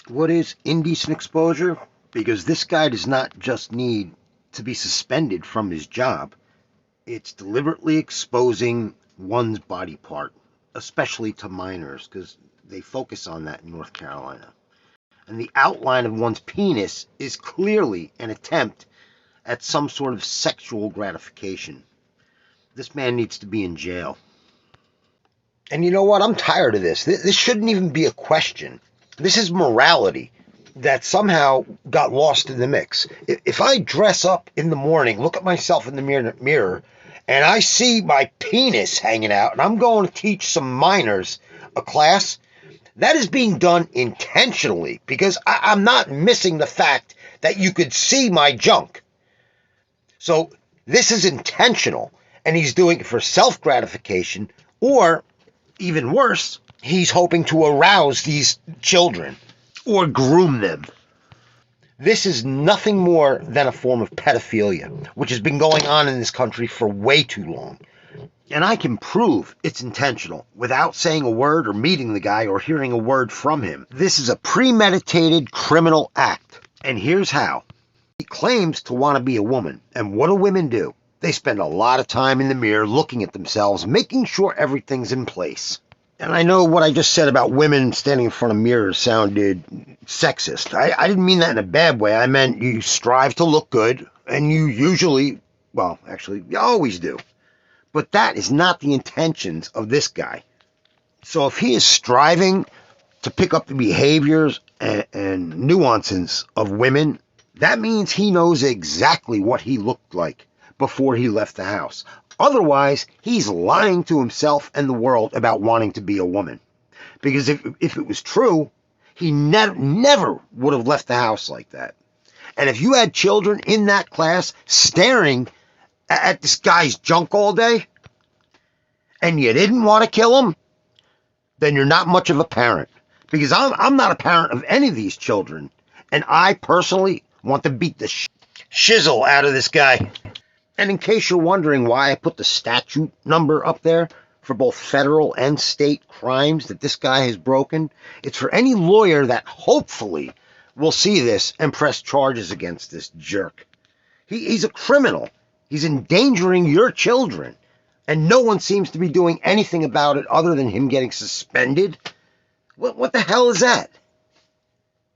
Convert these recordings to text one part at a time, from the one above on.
What is indecent exposure? Because this guy does not just need to be suspended from his job. It's deliberately exposing one's body part, especially to minors, because they focus on that in North Carolina. And the outline of one's penis is clearly an attempt at some sort of sexual gratification. This man needs to be in jail. And you know what? I'm tired of this. This shouldn't even be a question. This is morality that somehow got lost in the mix. If I dress up in the morning, look at myself in the mirror, and I see my penis hanging out, and I'm going to teach some minors a class, that is being done intentionally, because I'm not missing the fact that you could see my junk. So this is intentional, and he's doing it for self-gratification, or even worse, he's hoping to arouse these children or groom them. This is nothing more than a form of pedophilia, which has been going on in this country for way too long. And I can prove it's intentional without saying a word or meeting the guy or hearing a word from him. This is a premeditated criminal act. And here's how. He claims to want to be a woman. And what do women do? They spend a lot of time in the mirror looking at themselves, making sure everything's in place. And I know what I just said about women standing in front of mirrors sounded sexist. I didn't mean that in a bad way. I meant you strive to look good, and you usually, well, actually, you always do. But that is not the intentions of this guy. So if he is striving to pick up the behaviors and nuances of women, that means he knows exactly what he looked like before he left the house. Otherwise, he's lying to himself and the world about wanting to be a woman. Because if it was true, he never would have left the house like that. And if you had children in that class staring at this guy's junk all day, and you didn't want to kill him, then you're not much of a parent. Because I'm not a parent of any of these children. And I personally want to beat the shizzle out of this guy. And in case you're wondering why I put the statute number up there for both federal and state crimes that this guy has broken, it's for any lawyer that hopefully will see this and press charges against this jerk. He's a criminal. He's endangering your children. And no one seems to be doing anything about it other than him getting suspended. What the hell is that?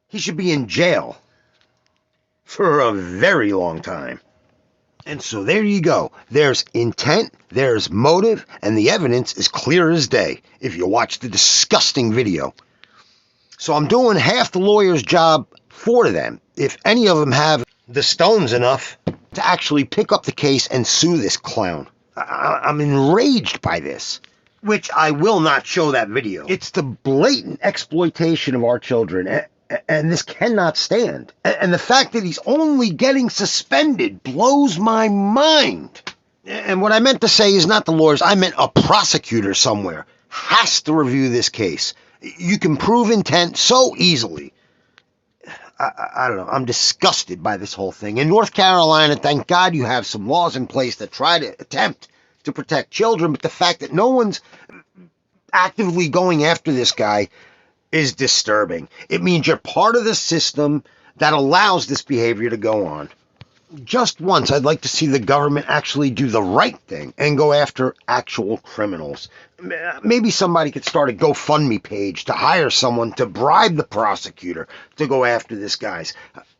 He should be in jail for a very long time. And so there you go. There's intent, there's motive, and the evidence is clear as day if you watch the disgusting video. So I'm doing half the lawyer's job for them, if any of them have the stones enough to actually pick up the case and sue this clown. I'm enraged by this, which I will not show that video. It's the blatant exploitation of our children, and this cannot stand. And the fact that he's only getting suspended blows my mind. And what I meant to say is not the lawyers. I meant a prosecutor somewhere has to review this case. You can prove intent so easily. I don't know. I'm disgusted by this whole thing. In North Carolina, thank God you have some laws in place that try to attempt to protect children. But the fact that no one's actively going after this guy is disturbing. It means you're part of the system that allows this behavior to go on. Just once, I'd like to see the government actually do the right thing and go after actual criminals. Maybe somebody could start a GoFundMe page to hire someone to bribe the prosecutor to go after this guy.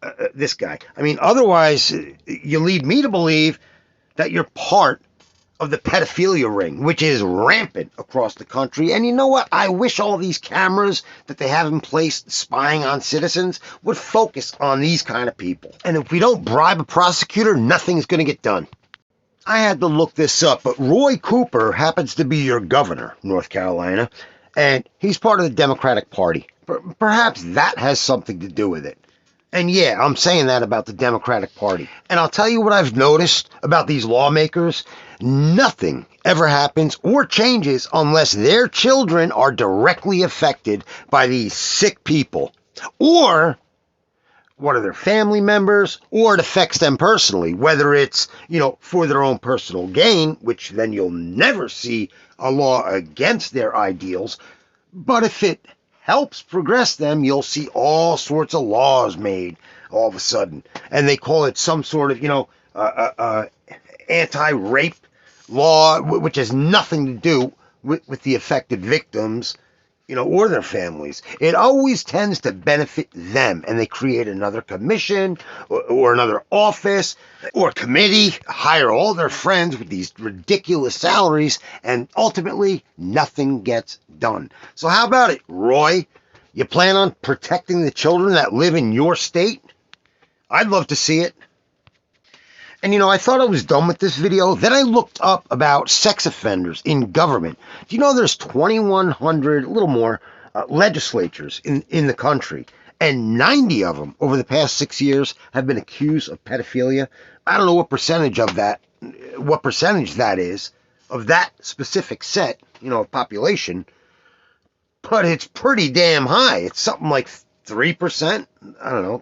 I mean, otherwise, you lead me to believe that you're part of the pedophilia ring, which is rampant across the country. And you know what? I wish all these cameras that they have in place spying on citizens would focus on these kind of people. And if we don't bribe a prosecutor, nothing's going to get done. I had to look this up, but Roy Cooper happens to be your governor, North Carolina, and he's part of the Democratic Party. Perhaps that has something to do with it. And yeah, I'm saying that about the Democratic Party. And I'll tell you what I've noticed about these lawmakers. Nothing ever happens or changes unless their children are directly affected by these sick people. Or one of their family members, or it affects them personally, whether it's, for their own personal gain, which then you'll never see a law against their ideals. But if it helps progress them, you'll see all sorts of laws made all of a sudden. And they call it some sort of, anti-rape law, which has nothing to do with the affected victims, or their families. It always tends to benefit them, and they create another commission or another office or committee, hire all their friends with these ridiculous salaries, and ultimately nothing gets done. So how about it, Roy? You plan on protecting the children that live in your state? I'd love to see it. And I thought I was done with this video. Then I looked up about sex offenders in government. Do you know there's 2,100, a little more, legislatures in the country, and 90 of them over the past 6 years have been accused of pedophilia. I don't know what percentage that is of that specific set, of population, but it's pretty damn high. It's something like 3%. I don't know,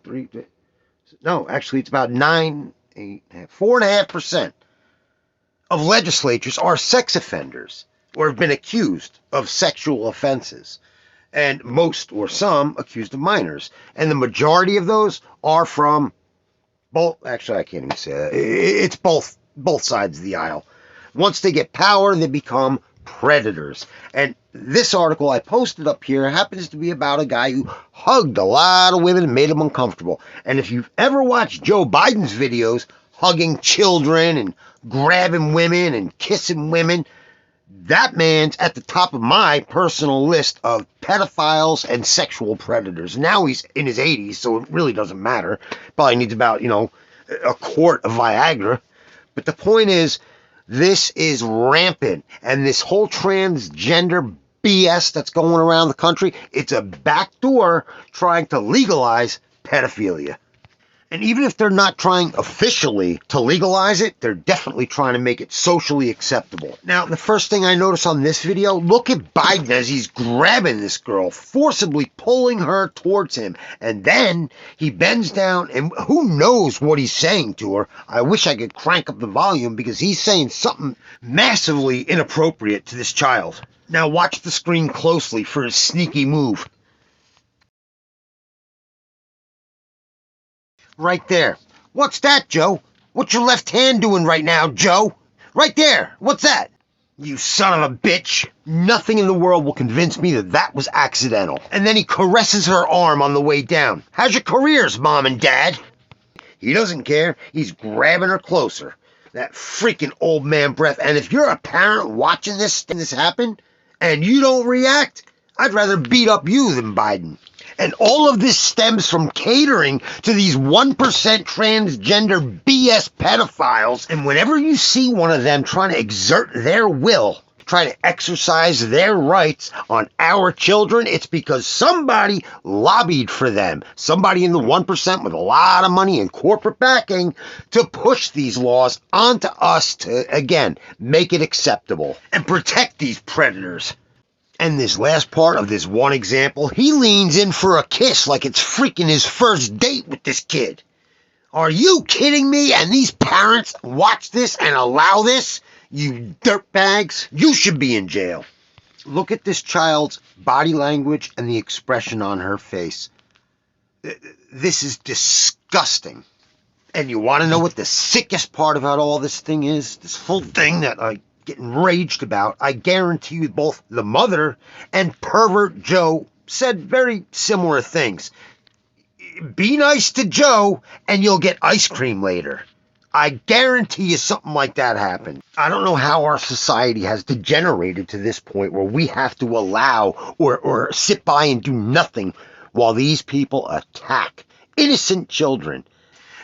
no, actually it's about 4.5% of legislatures are sex offenders or have been accused of sexual offenses, and most or some accused of minors. And the majority of those are from both. Actually, I can't even say that. It's both sides of the aisle. Once they get power, they become predators. And this article I posted up here happens to be about a guy who hugged a lot of women and made them uncomfortable. And if you've ever watched Joe Biden's videos hugging children and grabbing women and kissing women, that man's at the top of my personal list of pedophiles and sexual predators. Now he's in his 80s, so it really doesn't matter. Probably needs about, a quart of Viagra. But the point is, this is rampant, and this whole transgender BS that's going around the country, it's a backdoor trying to legalize pedophilia. And even if they're not trying officially to legalize it, they're definitely trying to make it socially acceptable. Now, the first thing I notice on this video, look at Biden as he's grabbing this girl, forcibly pulling her towards him. And then he bends down, and who knows what he's saying to her. I wish I could crank up the volume because he's saying something massively inappropriate to this child. Now watch the screen closely for his sneaky move. Right there. What's that, Joe? What's your left hand doing right now, Joe? Right there. What's that? You son of a bitch. Nothing in the world will convince me that was accidental. And then he caresses her arm on the way down. How's your careers, Mom and Dad? He doesn't care. He's grabbing her closer. That freaking old man breath. And if you're a parent watching this happen and you don't react, I'd rather beat up you than Biden. And all of this stems from catering to these 1% transgender BS pedophiles. And whenever you see one of them trying to exert their will, trying to exercise their rights on our children, it's because somebody lobbied for them. Somebody in the 1% with a lot of money and corporate backing to push these laws onto us to, again, make it acceptable and protect these predators. And this last part of this one example, he leans in for a kiss like it's freaking his first date with this kid. Are you kidding me? And these parents watch this and allow this? You dirtbags, you should be in jail. Look at this child's body language and the expression on her face. This is disgusting. And you want to know what the sickest part about all this thing is? This whole thing that I get enraged about. I guarantee you both the mother and pervert Joe said very similar things. Be nice to Joe and you'll get ice cream later. I guarantee you something like that happened. I don't know how our society has degenerated to this point where we have to allow or sit by and do nothing while these people attack innocent children.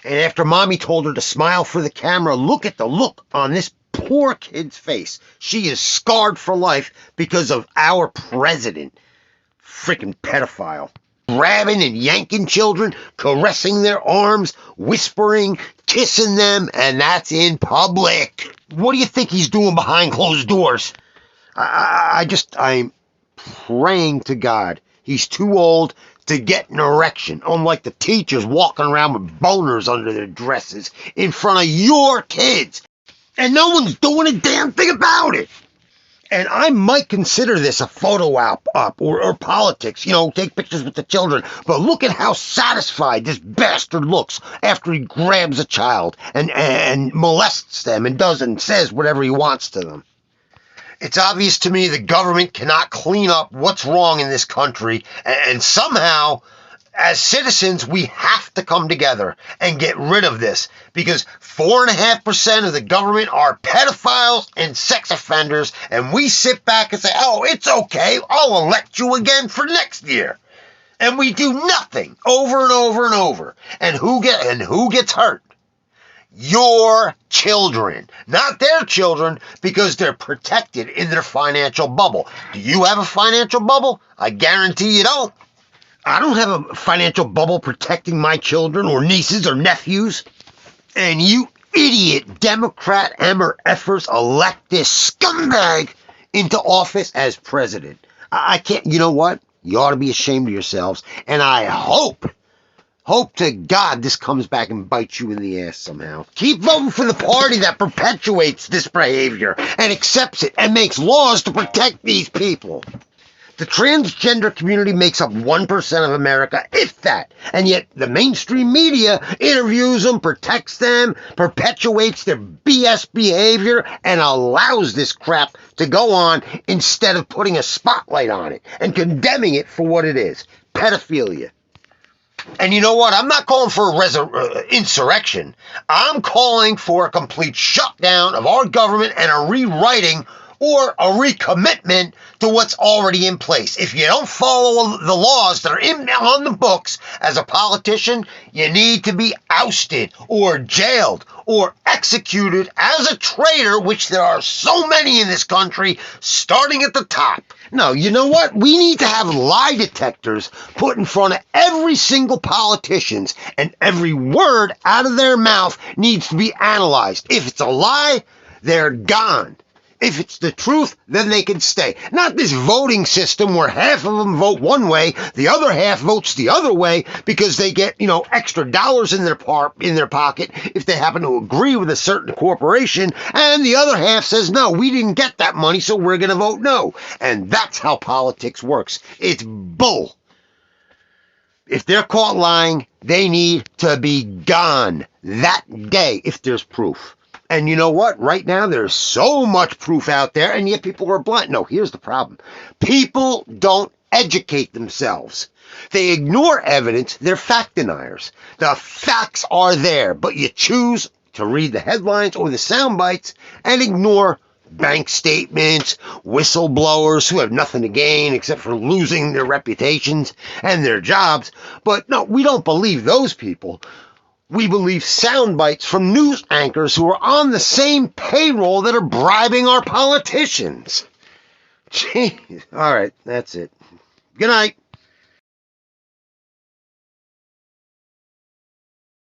And after Mommy told her to smile for the camera, look at the look on this poor kid's face. She is scarred for life because of our president. Freaking pedophile. Grabbing and yanking children, caressing their arms, whispering, kissing them, and that's in public. What do you think he's doing behind closed doors? I'm praying to God he's too old to get an erection, unlike the teachers walking around with boners under their dresses in front of your kids. And no one's doing a damn thing about it. And I might consider this a photo op or politics, take pictures with the children. But look at how satisfied this bastard looks after he grabs a child and molests them and says whatever he wants to them. It's obvious to me the government cannot clean up what's wrong in this country, and somehow, as citizens, we have to come together and get rid of this, because 4.5% of the government are pedophiles and sex offenders, and we sit back and say, oh, it's okay, I'll elect you again for next year. And we do nothing over and over and over. And who gets hurt? Your children, not their children, because they're protected in their financial bubble. Do you have a financial bubble? I guarantee you don't. I don't have a financial bubble protecting my children or nieces or nephews. And you idiot Democrat MRFers elect this scumbag into office as president. I can't, you know what? You ought to be ashamed of yourselves. And I hope to God this comes back and bites you in the ass somehow. Keep voting for the party that perpetuates this behavior and accepts it and makes laws to protect these people. The transgender community makes up 1% of America, if that. And yet the mainstream media interviews them, protects them, perpetuates their BS behavior, and allows this crap to go on instead of putting a spotlight on it and condemning it for what it is, pedophilia. And you know what? I'm not calling for insurrection. I'm calling for a complete shutdown of our government and a rewriting or a recommitment to what's already in place. If you don't follow the laws that are on the books as a politician, you need to be ousted or jailed or executed as a traitor, which there are so many in this country, starting at the top. No, you know what? We need to have lie detectors put in front of every single politician, and every word out of their mouth needs to be analyzed. If it's a lie, they're gone. If it's the truth, then they can stay. Not this voting system where half of them vote one way, the other half votes the other way because they get, extra dollars in their pocket if they happen to agree with a certain corporation, and the other half says, no, we didn't get that money, so we're going to vote no. And that's how politics works. It's bull. If they're caught lying, they need to be gone that day if there's proof. And you know what? Right now, there's so much proof out there, and yet people are blind. No, here's the problem. People don't educate themselves. They ignore evidence. They're fact deniers. The facts are there, but you choose to read the headlines or the sound bites and ignore bank statements, whistleblowers who have nothing to gain except for losing their reputations and their jobs. But no, we don't believe those people. We believe sound bites from news anchors who are on the same payroll that are bribing our politicians. Jeez. All right, that's it. Good night.